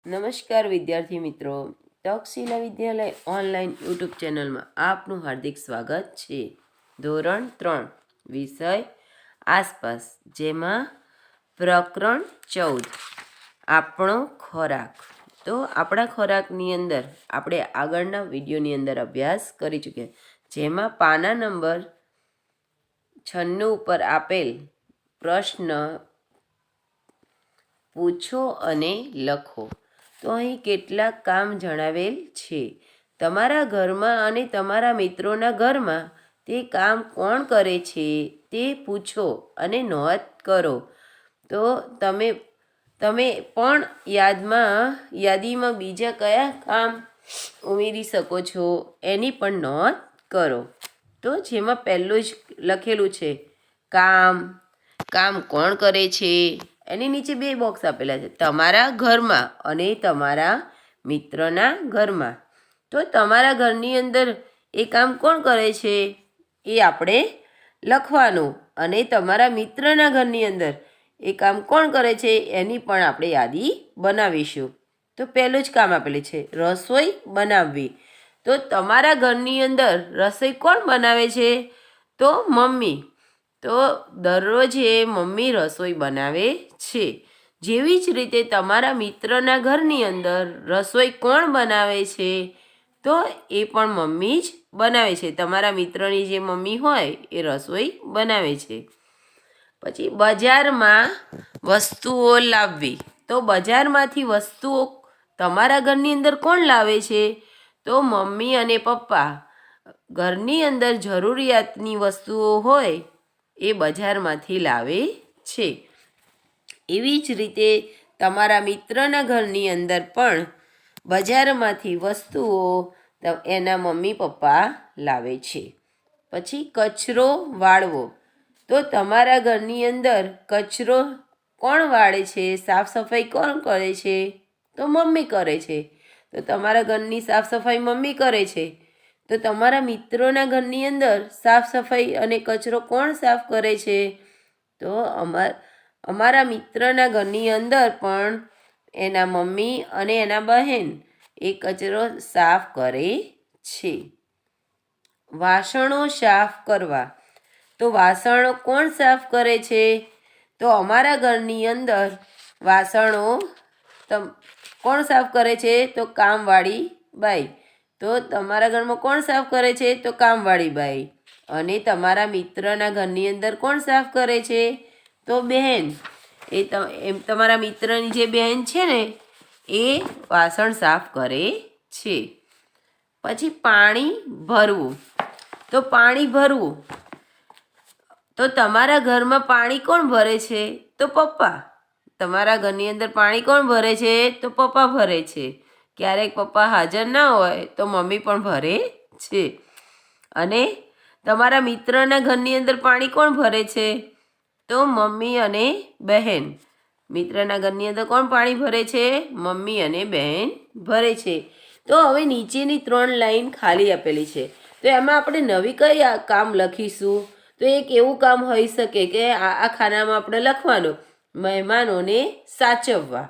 નમસ્કાર વિદ્યાર્થી મિત્રો, તક્ષશિલા વિદ્યાલય ઓનલાઈન યુટ્યુબ ચેનલમાં આપનું હાર્દિક સ્વાગત છે. ધોરણ 3 વિષય આસપાસ, જેમાં પ્રકરણ 14 આપણો ખોરાક. તો આપણા ખોરાકની અંદર આપણે આગળના વિડીયોની અંદર અભ્યાસ કરી ચૂક્યા, જેમાં પાના નંબર 96 ઉપર આપેલ પ્રશ્ન પૂછો અને લખો. તો અહીં કેટલાક કામ જણાવેલ છે. તમારા ઘરમાં અને તમારા મિત્રોના ઘરમાં તે કામ કોણ કરે છે તે પૂછો અને નોંધ કરો. તો તમે પણ યાદીમાં બીજા કયા કામ ઉમેરી શકો છો એની પણ નોંધ કરો. તો જેમાં પહેલું જ લખેલું છે કામ કોણ કરે છે. એની નીચે 2 બોક્સ આપેલા છે, તમારા ઘરમાં અને તમારા મિત્રના ઘરમાં. તો તમારા ઘરની અંદર એ કામ કોણ કરે છે એ આપણે લખવાનું, અને તમારા મિત્રના ઘરની અંદર એ કામ કોણ કરે છે એની પણ આપણે યાદી બનાવીશું. તો પહેલું જ કામ આપેલું છે રસોઈ બનાવવી. તો તમારા ઘરની અંદર રસોઈ કોણ બનાવે છે? તો મમ્મી. તો દરરોજ એ મમ્મી રસોઈ બનાવે છે. જેવી જ રીતે તમારા મિત્રના ઘરની અંદર રસોઈ કોણ બનાવે છે? તો એ પણ મમ્મી જ બનાવે છે. તમારા મિત્રની જે મમ્મી હોય એ રસોઈ બનાવે છે. પછી બજારમાં વસ્તુઓ લાવવી. તો બજારમાંથી વસ્તુઓ તમારા ઘરની અંદર કોણ લાવે છે? તો મમ્મી અને પપ્પા ઘરની અંદર જરૂરિયાતની વસ્તુઓ હોય એ બજારમાંથી લાવે છે. એવી જ રીતે તમારા મિત્રના ઘરની અંદર પણ બજારમાંથી વસ્તુઓ એના મમ્મી પપ્પા લાવે છે. પછી કચરો વાળવો. તો તમારા ઘરની અંદર કચરો કોણ વાળે છે? સાફ સફાઈ કોણ કરે છે? તો મમ્મી કરે છે. તો તમારા ઘરની સાફ સફાઈ મમ્મી કરે છે. તો તમારા મિત્રોના ઘરની અંદર સાફ સફાઈ અને કચરો કોણ સાફ કરે છે? તો અમારા મિત્રના ઘરની અંદર પણ એના મમ્મી અને એના બહેન એ કચરો સાફ કરે છે. વાસણો સાફ કરવા. તો વાસણો કોણ સાફ કરે છે? તો અમારા ઘરની અંદર વાસણો કોણ સાફ કરે છે? તો કામવાળી બાઈ. તો તમારા ઘરમાં કોણ સાફ કરે છે? તો કામવાળી બાઈ. અને તમારા મિત્રના ઘરની અંદર કોણ સાફ કરે છે? તો બહેન. તમારા મિત્રની જે બહેન છે ને એ વાસણ સાફ કરે છે. પછી પાણી ભરવું. તો પાણી ભરવું. તો તમારા ઘરમાં પાણી કોણ ભરે છે? તો પપ્પા. તમારા ઘરની અંદર પાણી કોણ ભરે છે? તો પપ્પા ભરે છે. ક્યારેક પપ્પા હાજર ના હોય તો મમ્મી પણ ભરે છે. અને તમારા મિત્રના ઘરની અંદર પાણી કોણ ભરે છે? તો મમ્મી અને બહેન. મિત્રના ઘરની અંદર કોણ પાણી ભરે છે? મમ્મી અને બહેન ભરે છે. તો હવે નીચેની 3 લાઈન ખાલી આપેલી છે. તો એમાં આપણે નવી કઈ કામ લખીશું? તો એક એવું કામ હોઈ શકે કે આ ખાનામાં આપણે લખવાનું મહેમાનોને સાચવવા.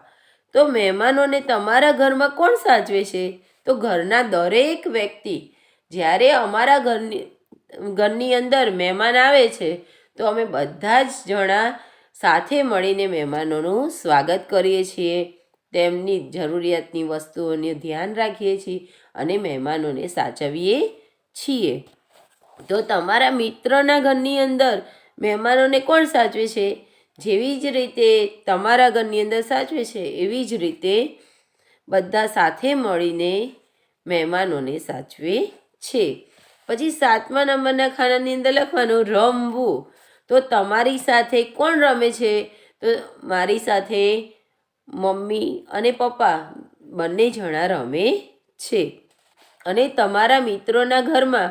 તો મહેમાનોને તમારા ઘરમાં કોણ સાચવે છે? તો ઘરના દરેક વ્યક્તિ. જ્યારે અમારા ઘરની અંદર મહેમાન આવે છે તો અમે બધા જ જણા સાથે મળીને મહેમાનોનું સ્વાગત કરીએ છીએ, તેમની જરૂરિયાતની વસ્તુઓને ધ્યાન રાખીએ છીએ અને મહેમાનોને સાચવીએ છીએ. તો તમારા મિત્રના ઘરની અંદર મહેમાનોને કોણ સાચવે છે? જેવી જ રીતે તમારા ઘરની અંદર સાચવે છે એવી જ રીતે બધા સાથે મળીને મહેમાનોને સાચવે છે. પછી 7મા નંબરના ખાનાની અંદર લખવાનું રમવું. તો તમારી સાથે કોણ રમે છે? તો મારી સાથે મમ્મી અને પપ્પા બંને જણા રમે છે. અને તમારા મિત્રોના ઘરમાં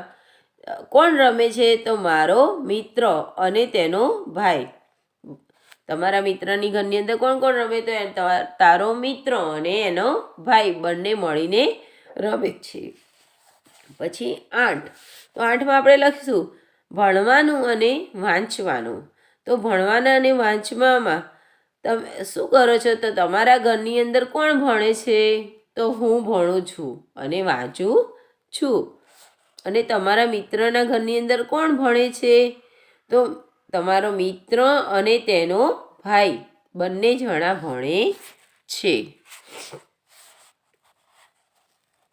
કોણ રમે છે? તો મારો મિત્ર અને તેનો ભાઈ. તમારા મિત્રની ઘરની અંદર કોણ કોણ રમે? તો તારો મિત્ર અને એનો ભાઈ બંને મળીને રમે છે. પછી 8. તો 8માં આપણે લખીશું ભણવાનું અને વાંચવાનું. તો ભણવાના અને વાંચવામાં તમે શું કરો છો? તો તમારા ઘરની અંદર કોણ ભણે છે? તો હું ભણું છું અને વાંચું છું. અને તમારા મિત્રના ઘરની અંદર કોણ ભણે છે? તો તમારો મિત્ર અને તેનો ભાઈ બંને જણા ભણે છે.